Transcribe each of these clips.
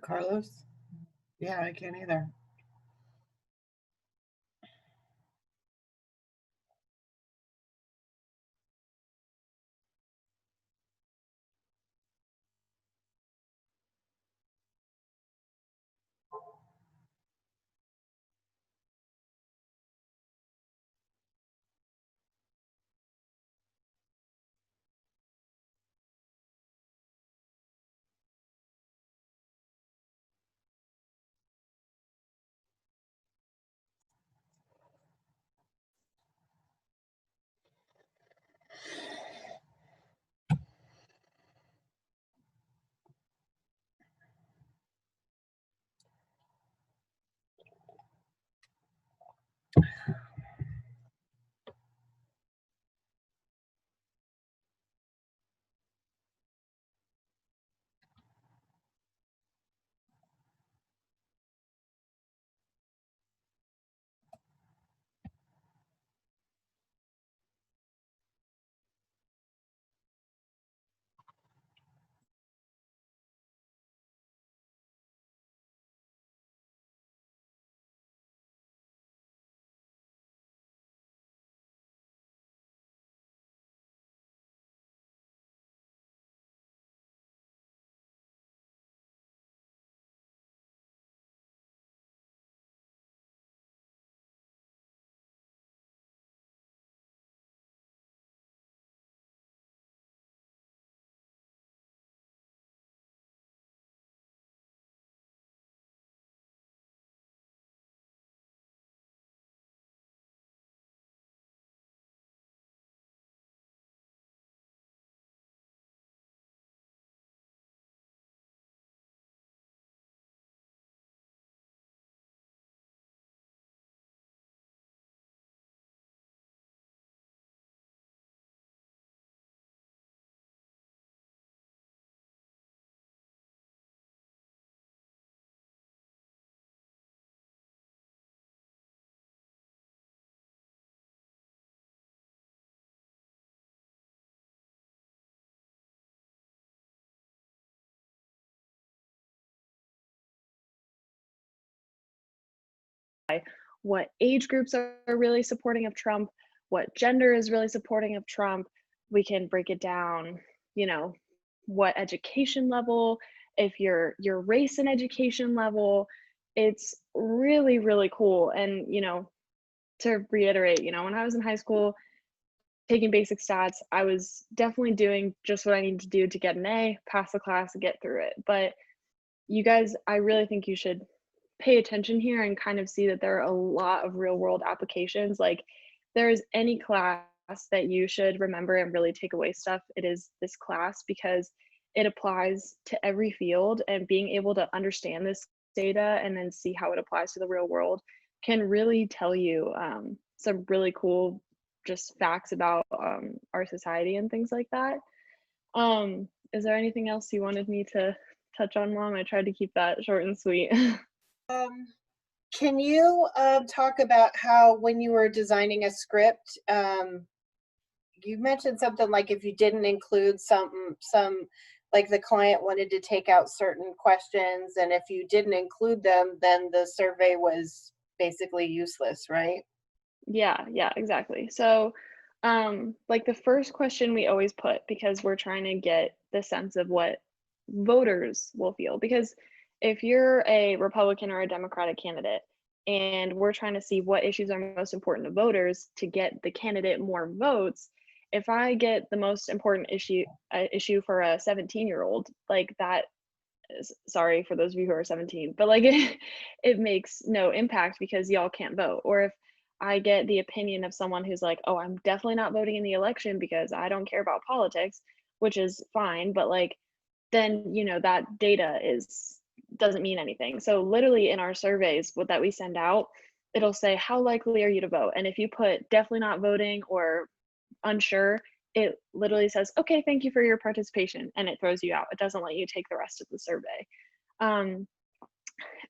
Carlos? Yeah, I can't either. What age groups are really supporting of Trump, what gender is really supporting of Trump. We can break it down, you know, what education level, if your race and education level. It's really, really cool. And, to reiterate, when I was in high school taking basic stats, I was definitely doing just what I needed to do to get an A, pass the class, and get through it. But you guys, I really think you should pay attention here and kind of see that there are a lot of real world applications. Like, there's any class that you should remember and really take away stuff, it is this class because it applies to every field, and being able to understand this data and then see how it applies to the real world can really tell you some really cool just facts about our society and things like that. Is there anything else you wanted me to touch on, Mom? I tried to keep that short and sweet. Um, can you talk about how when you were designing a script, you mentioned something like if you didn't include some like the client wanted to take out certain questions, and if you didn't include them, then the survey was basically useless, right? Yeah, yeah, exactly. So, like the first question we always put because we're trying to get the sense of what voters will feel. Because if you're a Republican or a Democratic candidate, and we're trying to see what issues are most important to voters to get the candidate more votes, if I get the most important issue for a 17-year-old, like that is, sorry for those of you who are 17, but like it makes no impact because y'all can't vote. Or if I get the opinion of someone who's like, oh, I'm definitely not voting in the election because I don't care about politics, which is fine, but like then that data is doesn't mean anything. So literally in our surveys what that we send out, it'll say how likely are you to vote, and if you put definitely not voting or unsure, it literally says, okay, thank you for your participation, and it throws you out. It doesn't let you take the rest of the survey. Um,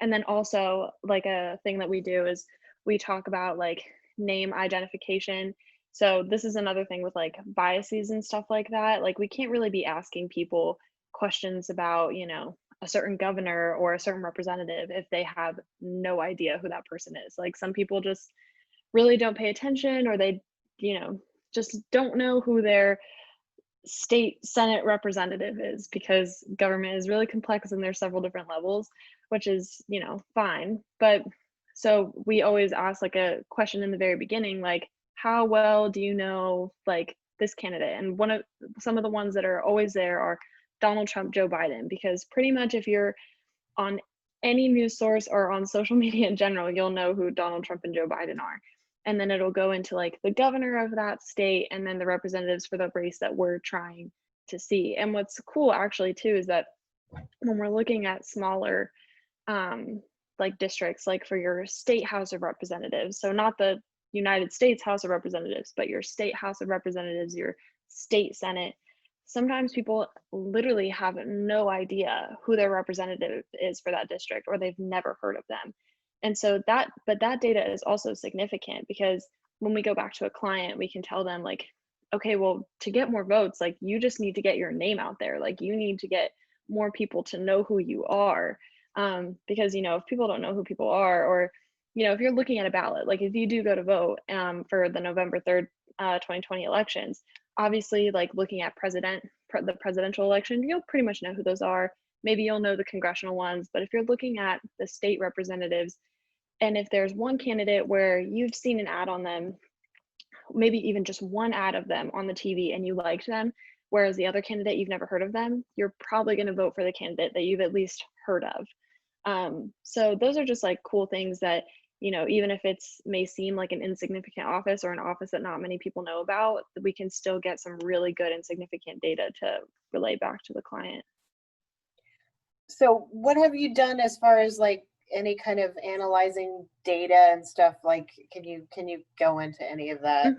and then also, like a thing that we do is we talk about like name identification. So this is another thing with like biases and stuff like that. Like we can't really be asking people questions about, a a certain governor or a certain representative if they have no idea who that person is. Like some people just really don't pay attention, or they, you know, just don't know who their state senate representative is, because government is really complex and there's several different levels, which is, you know, fine. But so we always ask like a question in the very beginning, like, how well do you know like this candidate? And one of some of the ones that are always there are Donald Trump, Joe Biden, because pretty much if you're on any news source or on social media in general, you'll know who Donald Trump and Joe Biden are. And then it'll go into like the governor of that state and then the representatives for the race that we're trying to see. And what's cool actually too is that when we're looking at smaller like districts, like for your state House of Representatives, so not the United States House of Representatives, but your state House of Representatives, your state Senate, sometimes people literally have no idea who their representative is for that district, or they've never heard of them. And so but that data is also significant, because when we go back to a client, we can tell them like, okay, well, to get more votes, like you just need to get your name out there. Like you need to get more people to know who you are. Because, you know, if people don't know who people are, or, you know, if you're looking at a ballot, like if you do go to vote for the November 3rd, 2020 elections, obviously like looking at the presidential election, you'll pretty much know who those are. Maybe you'll know the congressional ones, but if you're looking at the state representatives, and if there's one candidate where you've seen an ad on them, maybe even just one ad of them on the TV, and you liked them, whereas the other candidate, you've never heard of them, you're probably going to vote for the candidate that you've at least heard of. So those are just like cool things that, you know, even if it's may seem like an insignificant office or an office that not many people know about, we can still get some really good and significant data to relay back to the client. So what have you done as far as like any kind of analyzing data and stuff? Like, can you go into any of that?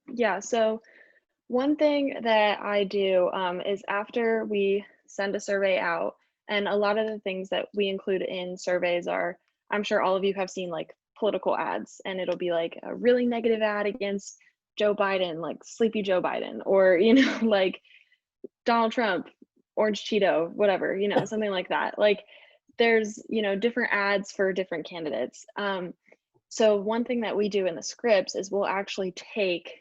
Yeah, so one thing that I do is after we send a survey out, and a lot of the things that we include in surveys are, I'm sure all of you have seen like political ads, and it'll be like a really negative ad against Joe Biden, like Sleepy Joe Biden, or, you know, like Donald Trump, Orange Cheeto, whatever, you know, something like that. Like there's, you know, different ads for different candidates. So one thing that we do in the scripts is we'll actually take,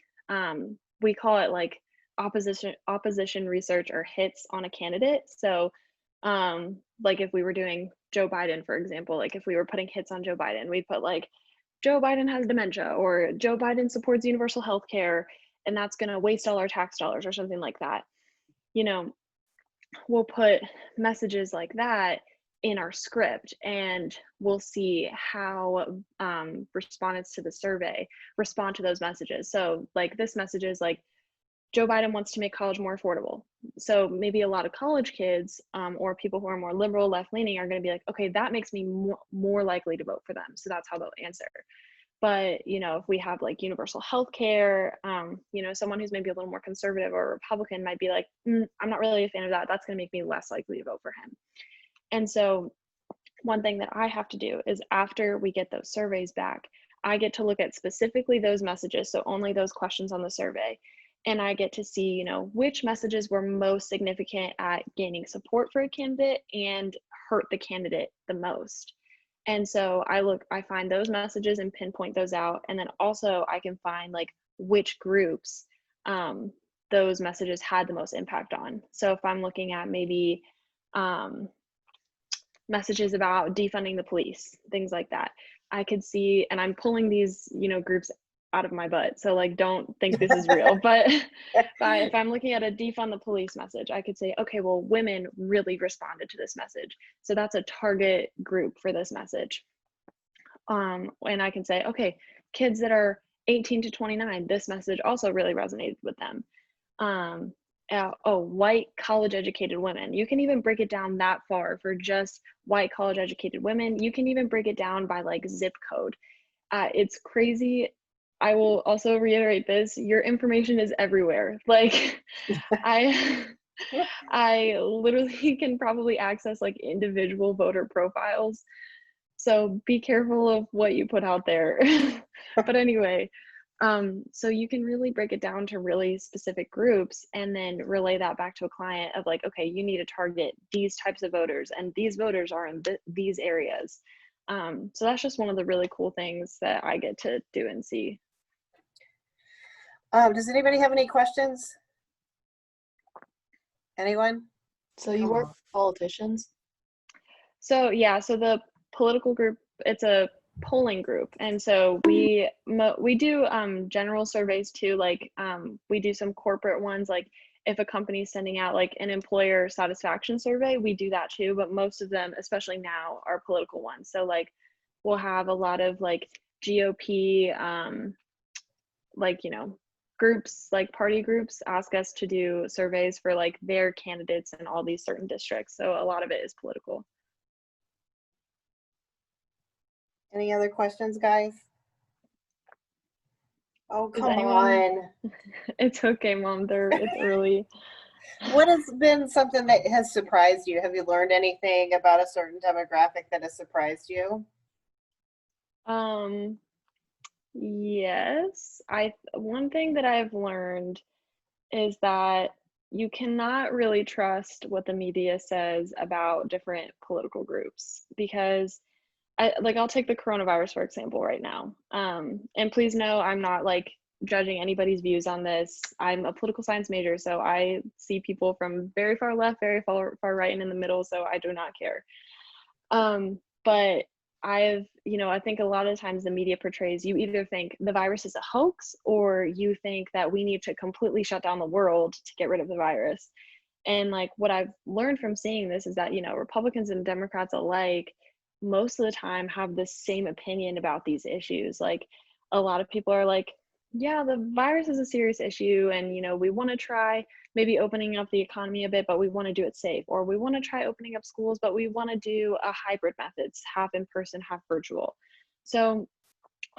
we call it like opposition research or hits on a candidate. So like if we were doing Joe Biden, for example, like if we were putting hits on Joe Biden, we'd put like Joe Biden has dementia, or Joe Biden supports universal health care, and that's going to waste all our tax dollars, or something like that. You know, we'll put messages like that in our script, and we'll see how respondents to the survey respond to those messages. So like this message is like, Joe Biden wants to make college more affordable. So maybe a lot of college kids or people who are more liberal, left-leaning are going to be like, okay, that makes me more likely to vote for them. So that's how they'll answer. But, you know, if we have like universal health care, you know, someone who's maybe a little more conservative or Republican might be like, I'm not really a fan of that. That's going to make me less likely to vote for him. And so one thing that I have to do is after we get those surveys back, I get to look at specifically those messages. So only those questions on the survey. And I get to see, you know, which messages were most significant at gaining support for a candidate and hurt the candidate the most. And so I find those messages and pinpoint those out. And then also I can find like which groups those messages had the most impact on. So if I'm looking at maybe messages about defunding the police, things like that, I could see, and I'm pulling these, you know, groups out of my butt. So like, don't think this is real, but if I'm looking at a defund the police message, I could say, okay, well, women really responded to this message. So that's a target group for this message. And I can say, okay, kids that are 18 to 29, this message also really resonated with them. White college educated women. You can even break it down that far for just white college educated women. You can even break it down by like zip code. It's crazy. I will also reiterate this, your information is everywhere. Like I literally can probably access like individual voter profiles. So be careful of what you put out there. But anyway, So you can really break it down to really specific groups and then relay that back to a client of like, okay, you need to target these types of voters and these voters are in these areas. So that's just one of the really cool things that I get to do and see. Does anybody have any questions? Anyone? So you Come work on. with politicians? So yeah, so the political group, it's a polling group, and so we do general surveys too. Like we do some corporate ones, like if a company is sending out like an employer satisfaction survey, we do that too. But most of them, especially now, are political ones. So like we'll have a lot of like GOP, like groups, like party groups, ask us to do surveys for like their candidates in all these certain districts. So a lot of it is political. Any other questions, guys? Oh, Does come anyone- on. It's okay, Mom. It's early. What has been something that has surprised you? Have you learned anything about a certain demographic that has surprised you? Yes. One thing that I've learned is that you cannot really trust what the media says about different political groups because I'll take the coronavirus for example right now. And please know I'm not like judging anybody's views on this. I'm a political science major, so I see people from very far left, very far right, and in the middle, so I do not care. But I think a lot of times the media portrays, you either think the virus is a hoax or you think that we need to completely shut down the world to get rid of the virus. And like what I've learned from seeing this is that, Republicans and Democrats alike, most of the time have the same opinion about these issues. Like a lot of people are like, yeah, the virus is a serious issue and, we want to try maybe opening up the economy a bit, but we want to do it safe. Or we want to try opening up schools, but we want to do a hybrid methods, half in person, half virtual. So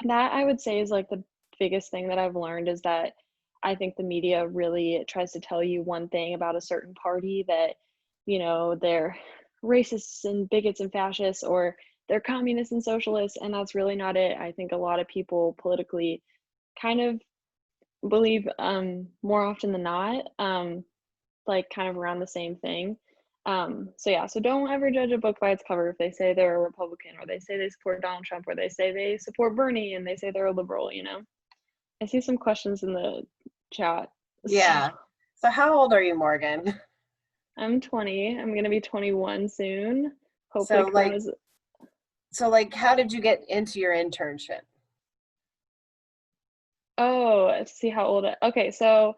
that I would say is like the biggest thing that I've learned is that I think the media really tries to tell you one thing about a certain party that, they're racists and bigots and fascists, or they're communists and socialists, and that's really not it. I think a lot of people politically kind of believe more often than not like kind of around the same thing. So don't ever judge a book by its cover. If they say they're a Republican or they say they support Donald Trump or they say they support Bernie and they say they're a liberal. I see some questions in the chat. Yeah. So how old are you, Morgan? I'm 20. I'm gonna be 21 soon. Hopefully How did you get into your internship? Oh, let's see how old okay, so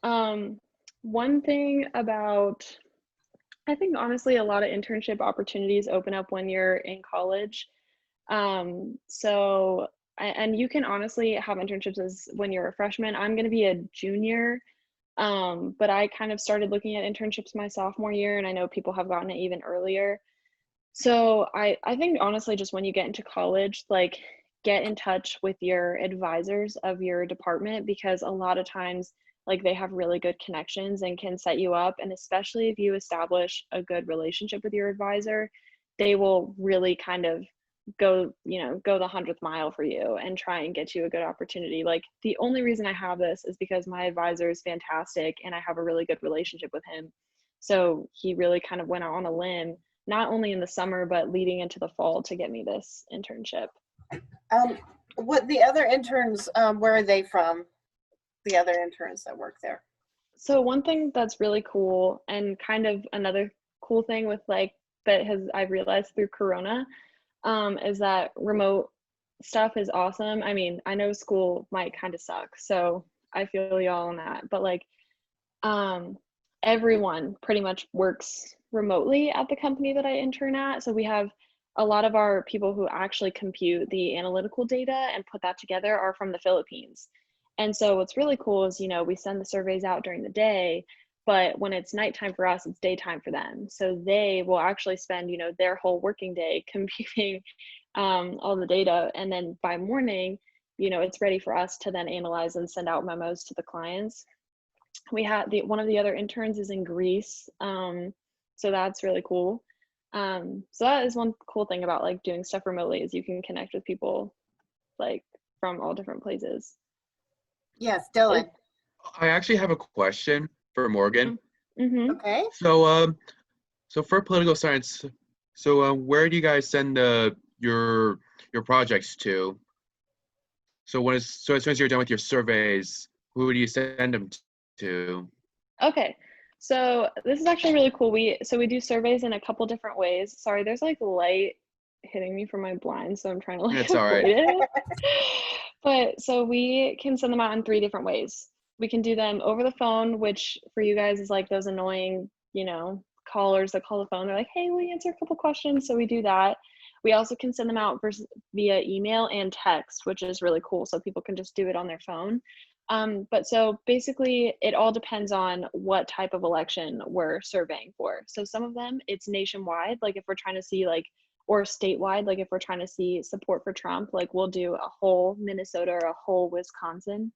one thing about I think honestly a lot of internship opportunities open up when you're in college. And you can honestly have internships as when you're a freshman. I'm going to be a junior, but I kind of started looking at internships my sophomore year, and I know people have gotten it even earlier. So I think honestly, just when you get into college, like get in touch with your advisors of your department because a lot of times like they have really good connections and can set you up. And especially if you establish a good relationship with your advisor, they will really kind of go the 100th mile for you and try and get you a good opportunity. Like the only reason I have this is because my advisor is fantastic and I have a really good relationship with him. So he really kind of went out on a limb, not only in the summer, but leading into the fall to get me this internship. What the other interns, where are they from? The other interns that work there. So one thing that's really cool and kind of another cool thing with like that has I've realized through Corona is that remote stuff is awesome. I mean, I know school might kind of suck, so I feel y'all on that. But like everyone pretty much works remotely at the company that I intern at. So we have a lot of our people who actually compute the analytical data and put that together are from the Philippines. And so what's really cool is, we send the surveys out during the day, but when it's nighttime for us, it's daytime for them. So they will actually spend, their whole working day computing all the data. And then by morning, it's ready for us to then analyze and send out memos to the clients. We had one of the other interns is in Greece. So that's really cool. So that is one cool thing about like doing stuff remotely is you can connect with people like from all different places. Yes, Dylan. I actually have a question for Morgan. Mm-hmm. Okay. So for political science, where do you guys send your projects to? So as soon as you're done with your surveys, who do you send them to? Okay, so this is actually really cool. We do surveys in a couple different ways. Sorry, there's like light hitting me from my blind, so I'm trying to like It's all avoid right. it. But so we can send them out in 3 different ways. We can do them over the phone, which for you guys is like those annoying, callers that call the phone. They're like, "Hey, will you answer a couple questions?" So we do that. We also can send them out via email and text, which is really cool. So people can just do it on their phone. But so basically it all depends on what type of election we're surveying for. So some of them it's nationwide, like if we're trying to see or statewide, like if we're trying to see support for Trump, like we'll do a whole Minnesota or a whole Wisconsin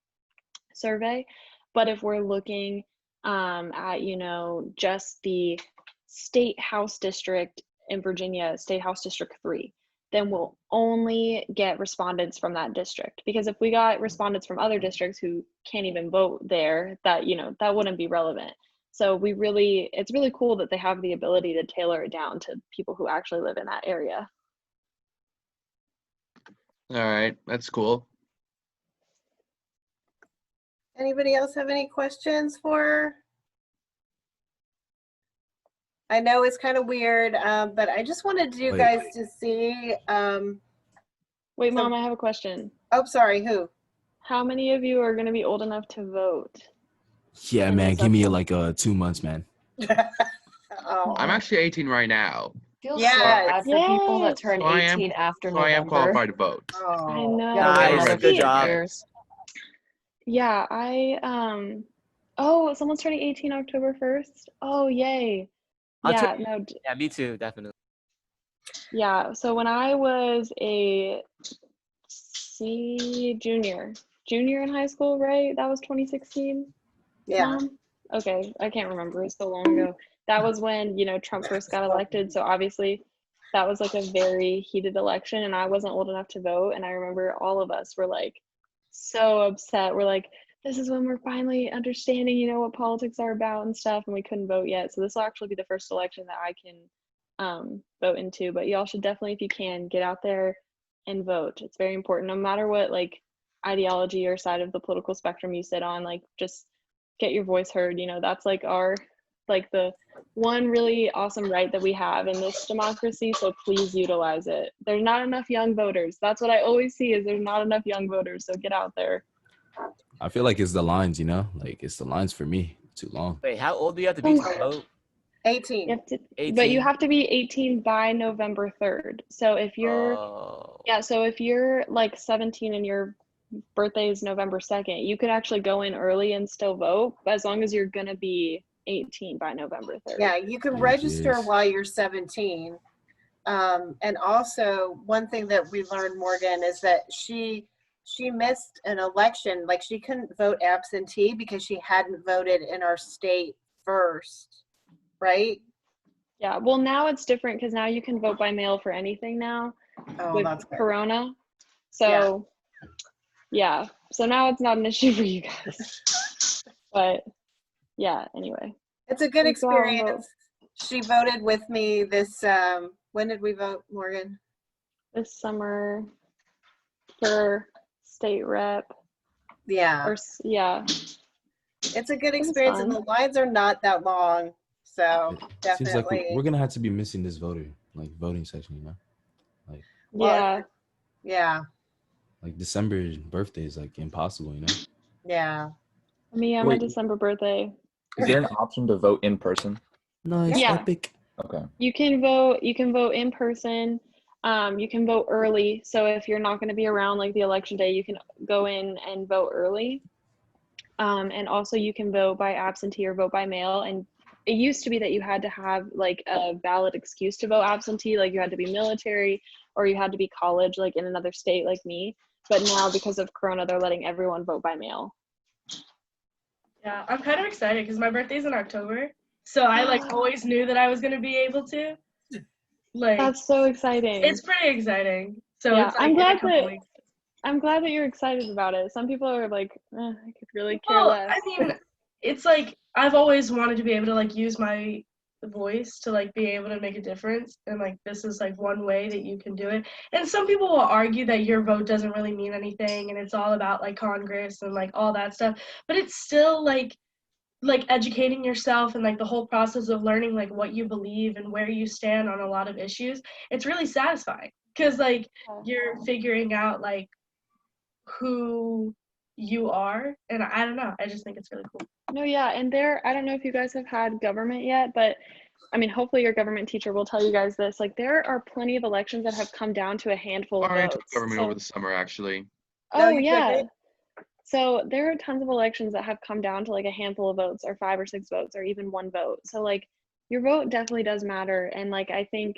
survey. But if we're looking at, just the state house district in Virginia, state house district 3, then we'll only get respondents from that district. Because if we got respondents from other districts who can't even vote there, that wouldn't be relevant. So it's really cool that they have the ability to tailor it down to people who actually live in that area. All right, that's cool. Anybody else have any questions for? I know it's kind of weird, but I just wanted you guys to see. Wait, Mom, I have a question. Oh, sorry, who? How many of you are going to be old enough to vote? Yeah, man, give me like 2 months, man. Oh. I'm actually 18 right now. Feels Yes. so bad for people that turn So I am- 18 after So November. I am qualified to vote. Oh. I know. Gotta wait Nice, another good 8 job. years. Yeah, oh, someone's turning 18 October 1st. Oh, yay. Yeah, no, Yeah, me too, definitely. yeah. So when I was a junior in high school, right? That was 2016. Yeah. Okay, I can't remember. It's so long ago. That was when, Trump first got elected. So obviously that was like a very heated election and I wasn't old enough to vote. And I remember all of us were like so upset. We're like, this is when we're finally understanding, what politics are about and stuff. And we couldn't vote yet. So this will actually be the first election that I can vote into. But y'all should definitely, if you can, get out there and vote. It's very important. No matter what ideology or side of the political spectrum you sit on, just get your voice heard. That's the one really awesome right that we have in this democracy. So please utilize it. There's not enough young voters. That's what I always see is there's not enough young voters. So get out there. I feel like it's the lines, it's the lines for me. Too long. Wait, how old do you have to be to vote? 18. You have to, 18? but you have to be 18 by November 3rd. So if you're, so if you're 17 and your birthday is November 2nd, you could actually go in early and still vote, as long as you're gonna be 18 by November 3rd. Yeah, you can register while you're 17. And also one thing that we learned, Morgan, is that she missed an election. She couldn't vote absentee because she hadn't voted in our state first, right? Yeah, well now it's different because now you can vote by mail for anything now with that's good. Corona. So yeah, so now it's not an issue for you guys. But yeah, anyway. It's a good experience. She voted with me this, when did we vote, Morgan? This summer for state rep. Yeah. Yeah. It's a good experience and the lines are not that long. So definitely. Seems like we're going to have to be missing this voting section, Yeah. Yeah. December's birthday is impossible, Yeah. Me on my December birthday. Is there an option to vote in person? No, it's epic. Okay. You can vote in person. You can vote early. So if you're not going to be around the election day, you can go in and vote early. And also you can vote by absentee or vote by mail. And it used to be that you had to have a valid excuse to vote absentee, you had to be military or you had to be college in another state like me. But now because of Corona, they're letting everyone vote by mail. Yeah, I'm kind of excited because my birthday's in October. So I always knew that I was going to be able to. That's so exciting. It's pretty exciting. So yeah, it's I'm glad that weeks. I'm glad that you're excited about it. Some people are like, I could really care Well, less. I mean, it's like I've always wanted to be able to like use my voice to like be able to make a difference, and like this is like one way that you can do it. And some people will argue that your vote doesn't really mean anything and it's all about like Congress and like all that stuff, but it's still like educating yourself and like the whole process of learning like what you believe and where you stand on a lot of issues. It's really satisfying because like you're figuring out like who you are, and I don't know, I just think it's really cool. No, yeah, and I don't know if you guys have had government yet, but I mean, hopefully your government teacher will tell you guys this. Like, there are plenty of elections that have come down to a handful of Already took votes. government So, over the summer, actually. No, oh you yeah. didn't? So there are tons of elections that have come down to like a handful of votes or 5 or 6 votes or even 1 vote. So like your vote definitely does matter. And like I think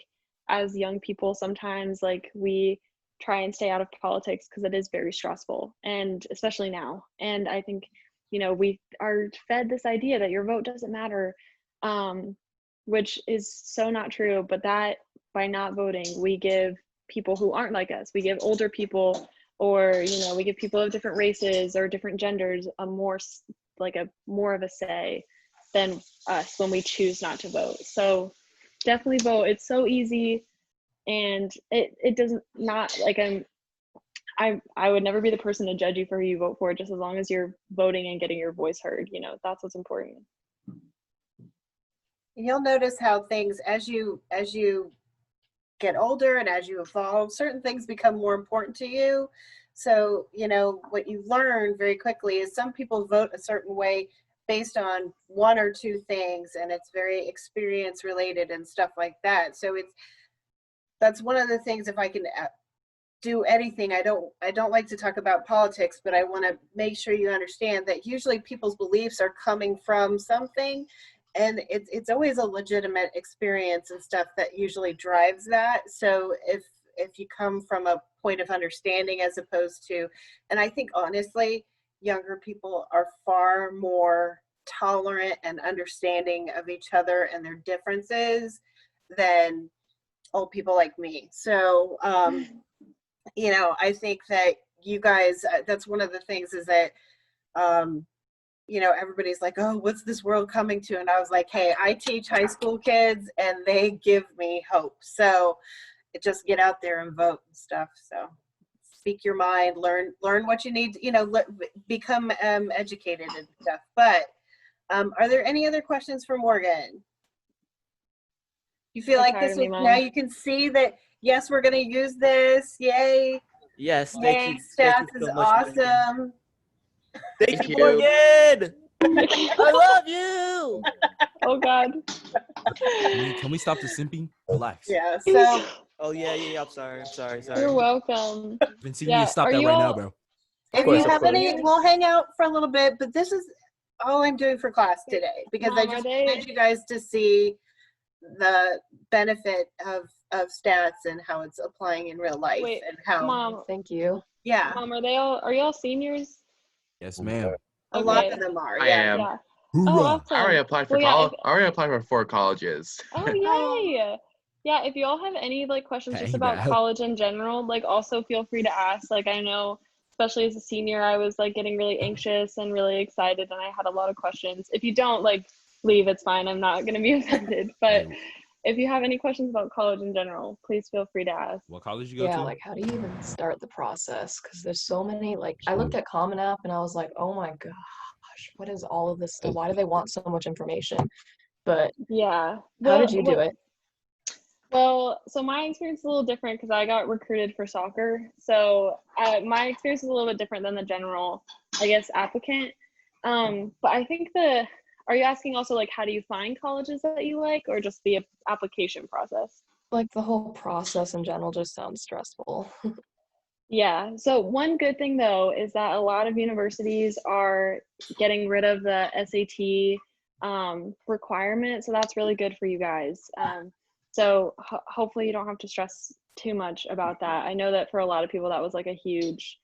as young people sometimes like we try and stay out of politics because it is very stressful, and especially now. And I think, you know, we are fed this idea that your vote doesn't matter, which is so not true. But that by not voting, we give people who aren't like us, we give older people, or you know, we give people of different races or different genders a more of a say than us when we choose not to vote. So definitely vote. It's so easy, and it doesn't not like I would never be the person to judge you for who you vote for, just as long as you're voting and getting your voice heard. You know, that's what's important. You'll notice how things, as you get older and as you evolve, certain things become more important to you. So, you know, what you learn very quickly is some people vote a certain way based on 1 or 2 things, and it's very experience related and stuff like that. So that's one of the things. If I can do anything, I don't like to talk about politics, but I want to make sure you understand that usually people's beliefs are coming from something, and it's always a legitimate experience and stuff that usually drives that. So if you come from a point of understanding as opposed to, and I think honestly younger people are far more tolerant and understanding of each other and their differences than old people like me. So you know, I think that you guys, that's one of the things is that you know, everybody's like, oh, what's this world coming to? And I was like, hey, I teach high school kids and they give me hope. So just get out there and vote and stuff. So speak your mind, learn what you need, you know, become educated and stuff. But are there any other questions for Morgan? You feel like this was, now you can see that, yes, we're going to use this. Yay. Yes, Yay, thank you. stats Thank you is so much, Morgan. awesome. Thank you, Morgan. I love you. Oh God. Can we stop the simping? Relax. Yeah. So Oh yeah. I'm sorry. You're welcome. Vince, you need to stop are that you right all- now, bro. if course, you of have course. any, we'll hang out for a little bit, but this is all I'm doing for class today because I Mom, are just they- wanted you guys to see the benefit of stats and how it's applying in real life. Wait, and how Mom, Thank you. yeah, Mom, are y'all seniors? Yes, ma'am. a lot Okay. of them are. I Yeah. am. Yeah. Hoorah. Oh, awesome. I already applied for Well, yeah, college. I already applied for 4 colleges. Oh, yay. Yeah, if you all have any like questions just Hey, about bro. college in general, like also feel free to ask. Like I know, especially as a senior, I was like getting really anxious and really excited, and I had a lot of questions. If you don't like leave, it's fine. I'm not gonna be offended. But Hey, if you have any questions about college in general, please feel free to ask. what college you go Yeah, to? like how do you even start the process? Because there's so many, like I looked at Common App and I was like, oh my gosh, what is all of this stuff? Why do they want so much information? But Yeah. how did you do it? Well, so my experience is a little different because I got recruited for soccer. So my experience is a little bit different than the general, I guess, applicant. But I think are you asking also like how do you find colleges that you like, or just the application process? Like the whole process in general just sounds stressful. Yeah. So one good thing though is that a lot of universities are getting rid of the SAT requirement. So that's really good for you guys. So hopefully you don't have to stress too much about that. I know that for a lot of people that was like a huge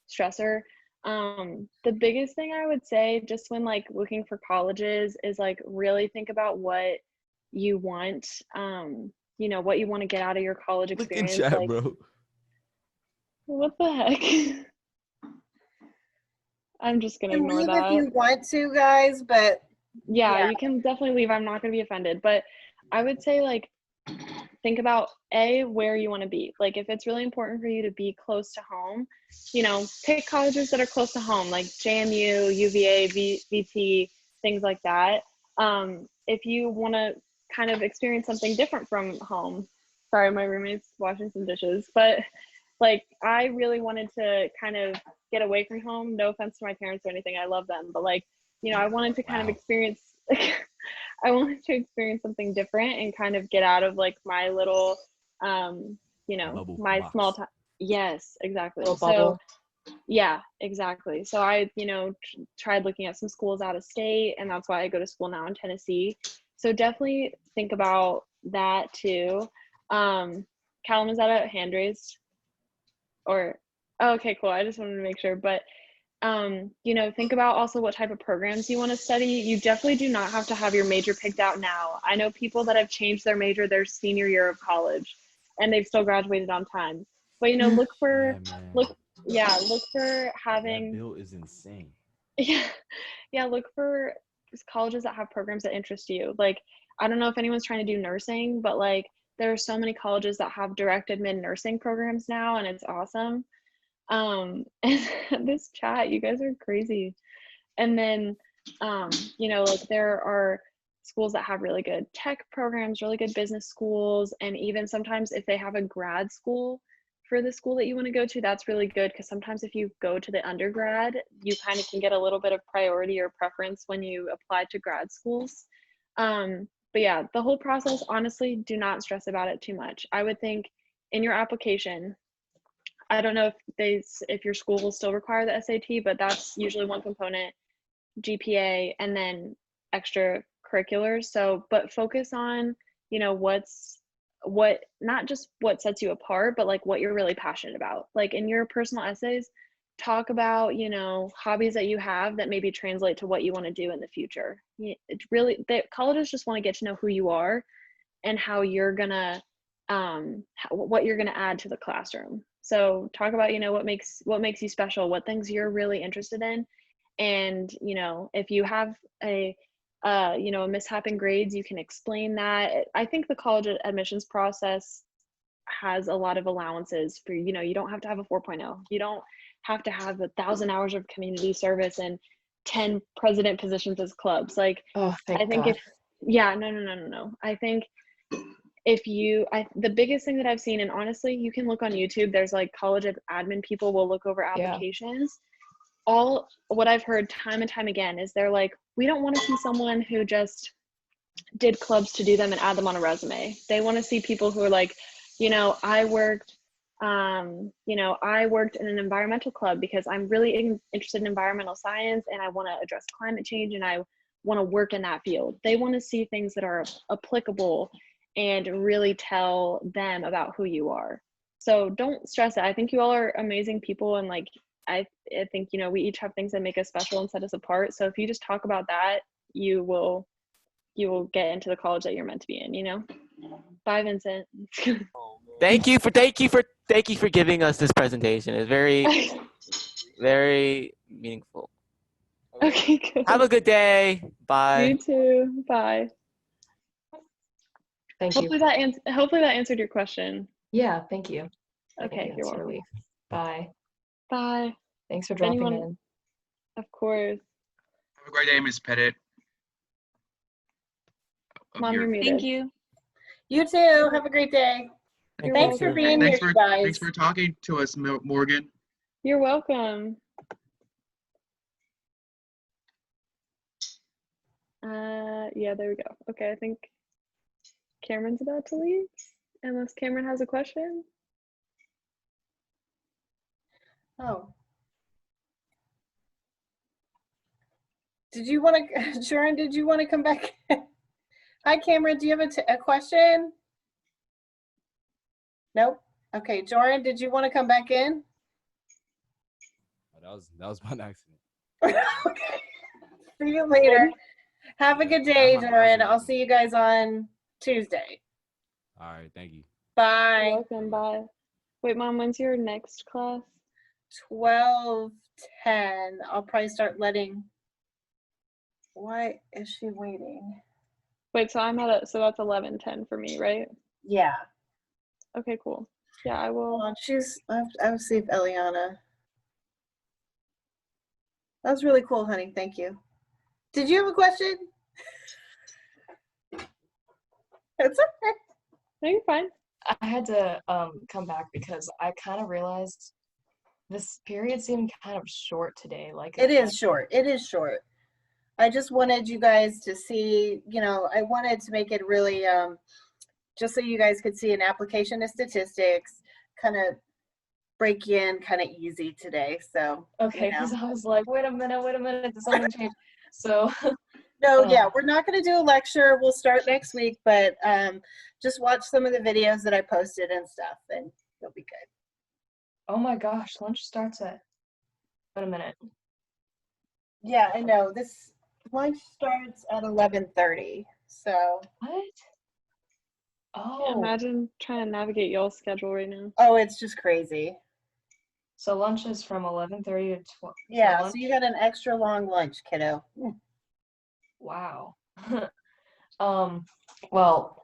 stressor. The biggest thing I would say just when like looking for colleges is like really think about what you want, you know, what you want to get out of your college Look in experience. chat, like, bro. what the heck? I'm just gonna You can ignore leave that. if you want to, guys, but Yeah, Yeah. you can definitely leave. I'm not going to be offended, but I would say like think about where you want to be. Like if it's really important for you to be close to home, pick colleges that are close to home, like JMU, UVA, VT, things like that. If you want to kind of experience something different from home, sorry, my roommate's washing some dishes, but like I really wanted to kind of get away from home. No offense to my parents or anything, I love them, but like I wanted to kind of Wow. experience I wanted to experience something different and kind of get out of like my little Bubble my box. small time. Yes, exactly. Little So bubble. yeah, exactly. So I, tried looking at some schools out of state, and that's why I go to school now in Tennessee. So definitely think about that too. Callum, is that a hand raised? Or oh, okay, cool. I just wanted to make sure. But think about also what type of programs you want to study. You definitely do not have to have your major picked out now. I know people that have changed their major their senior year of college and they've still graduated on time. But look for Yeah, man. look for That having bill is insane. yeah, look for colleges that have programs that interest you. Like I don't know if anyone's trying to do nursing, but like there are so many colleges that have direct admin nursing programs now and it's awesome. And this chat, you guys are crazy. And then like there are schools that have really good tech programs, really good business schools, and even sometimes if they have a grad school for the school that you want to go to, that's really good because sometimes if you go to the undergrad, you kind of can get a little bit of priority or preference when you apply to grad schools. But yeah, the whole process, honestly, do not stress about it too much. I would think in your application, I don't know if your school will still require the SAT, but that's usually one component, GPA, and then extracurriculars. So, but focus on, what not just what sets you apart, but like what you're really passionate about. Like in your personal essays, talk about, hobbies that you have that maybe translate to what you want to do in the future. It's really, colleges just want to get to know who you are and how you're gonna what you're gonna add to the classroom. So talk about what makes you special, what things you're really interested in, and if you have a a mishap in grades, you can explain that. I think the college admissions process has a lot of allowances for you don't have to have a 4.0, you don't have to have 1,000 hours of community service and 10 president positions as clubs. Like Oh, thank I think God. no. I think the biggest thing that I've seen, and honestly, you can look on YouTube, there's like college admin people will look over applications. All what I've heard time and time again is they're like, we don't want to see someone who just did clubs to do them and add them on a resume. They want to see people who are like, I worked in an environmental club because I'm really interested in environmental science and I want to address climate change and I want to work in that field. They want to see things that are applicable and really tell them about who you are. So don't stress it. I think you all are amazing people, and like I think we each have things that make us special and set us apart. So if you just talk about that, you will get into the college that you're meant to be in. Bye, Vincent. Thank you for giving us this presentation. It's very, very meaningful. Okay, good. Have a good day. Bye. You too. Bye. Thank Hopefully you. hopefully that answered your question. Yeah, thank you. Okay, you're That's a welcome. relief. Bye. Bye. Thanks for dropping Anyone- in. Of course. Have a great day, Miss Pettit. Mom, you're muted. Thank you. You too. Have a great day. You're Thanks for welcome. being here, you guys. Thanks for talking to us, Morgan. You're welcome. Yeah, there we go. Okay, I think Cameron's about to leave, unless Cameron has a question. Oh. Did you want to, Sharon, did you want to come back? Hi, Cameron, do you have a question? Nope. Okay, Joran, did you want to come back in? That was by accident. Okay. See you later. Have a good day, Joran. I'll see you guys on Tuesday. All right, thank you. Bye. You're welcome. Bye. Wait, Mom, when's your next class? 12 10. I'll probably start letting. Why is she waiting? Wait, so I'm at so that's 11:10 for me, right? Yeah. Okay, cool. Yeah, I will. Hold on, I will see if Eliana. That was really cool, honey. Thank you. Did you have a question? It's okay. No, you're fine. I had to come back because I kind of realized this period seemed kind of short today. Like It is short. It is short. I just wanted you guys to see, I wanted to make it really, just so you guys could see an application of statistics, kind of break you in kind of easy today. So, Okay, because I was like, wait a minute, did something change? So No, yeah, we're not going to do a lecture. We'll start next week, but just watch some of the videos that I posted and stuff, and you'll be good. oh my gosh, lunch starts at, wait a minute. Yeah, I know. This lunch starts at 11:30. So, What? Yeah, Oh, imagine trying to navigate y'all's schedule right now. oh, it's just crazy. so lunch is from 11:30 to 12. Yeah, lunch, so you got an extra long lunch, kiddo. wow. Well,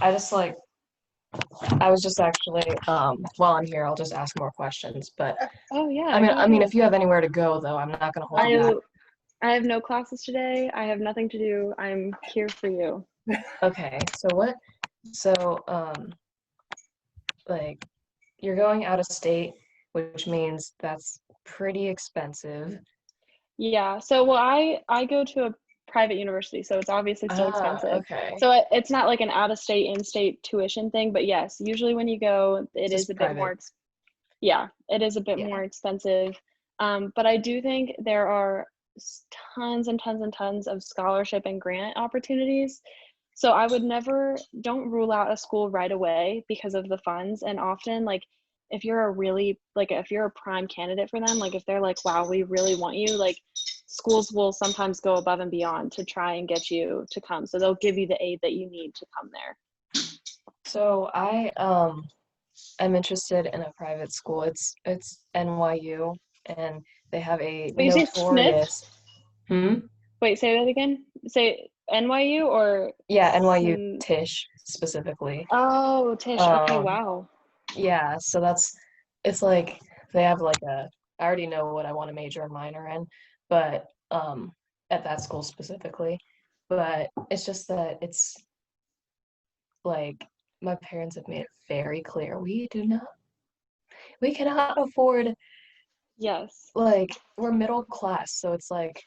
I was just actually, while I'm here, I'll just ask more questions. But Oh yeah. I mean, go I mean, ahead. if you have anywhere to go, though, I'm not gonna hold you back. I have no classes today. I have nothing to do. I'm here for you. Okay, so like, you're going out of state, which means that's pretty expensive. Yeah. So well, I go to a private university, so it's obviously still expensive. Okay. So it's not like an out-of-state, in-state tuition thing, but yes, usually when you go, it It's is just a bit more. private. Yeah, it is a bit Yeah. more expensive. But I do think there are tons and tons and tons of scholarship and grant opportunities. So I would don't rule out a school right away because of the funds. And often, like, if you're if you're a prime candidate for them, like if they're like, wow, we really want you, like schools will sometimes go above and beyond to try and get you to come. So they'll give you the aid that you need to come there. So I'm interested in a private school. It's NYU, and they have a Wait, you say Smith? notorious. Wait, say that again. Say NYU or Yeah, NYU Tisch specifically. Oh, Tisch. Okay, wow. Yeah, so it's like they have like I already know what I want to major and minor in, but at that school specifically. But it's just that it's like my parents have made it very clear we cannot afford, Yes. like, we're middle class, so it's like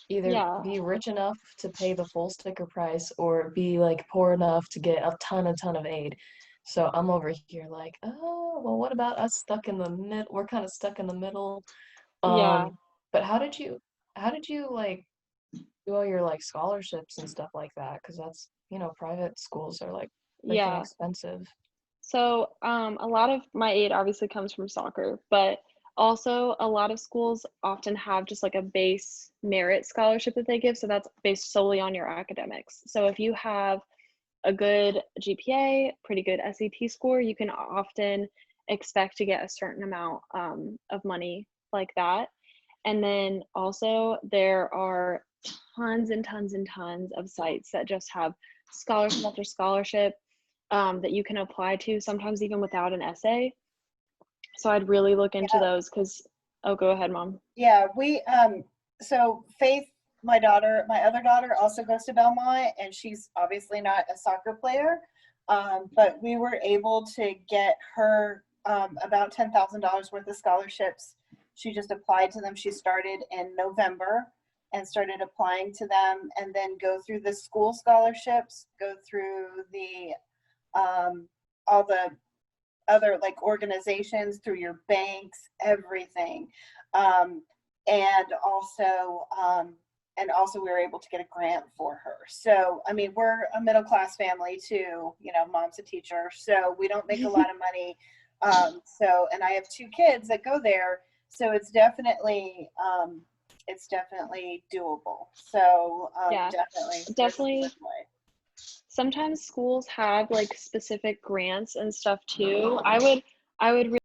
either Yeah. be rich enough to pay the full sticker price or be like poor enough to get a ton of aid. So I'm over here like, oh, well, what about us stuck in the mid? We're kind of stuck in the middle. Yeah. But how did you like do all your like scholarships and stuff like that? Because that's, private schools are like freaking Yeah. expensive. So a lot of my aid obviously comes from soccer, but also a lot of schools often have just like a base merit scholarship that they give. So that's based solely on your academics. So if you have a good GPA, pretty good SAT score, you can often expect to get a certain amount of money like that. And then also there are tons and tons and tons of sites that just have scholarship after scholarship that you can apply to, sometimes even without an essay. So I'd really look into those because, oh, go ahead, Mom. Yeah, so Faith, my other daughter also goes to Belmont, and she's obviously not a soccer player, but we were able to get her about $10,000 worth of scholarships. She just applied to them. She started in November and started applying to them, and then go through the school scholarships, go through the all the other like organizations, through your banks, everything. And also we were able to get a grant for her. So, I mean, we're a middle class family too, mom's a teacher, so we don't make a lot of money. And I have 2 kids that go there. So it's definitely doable. So Yeah, definitely. Sometimes schools have like specific grants and stuff too. I would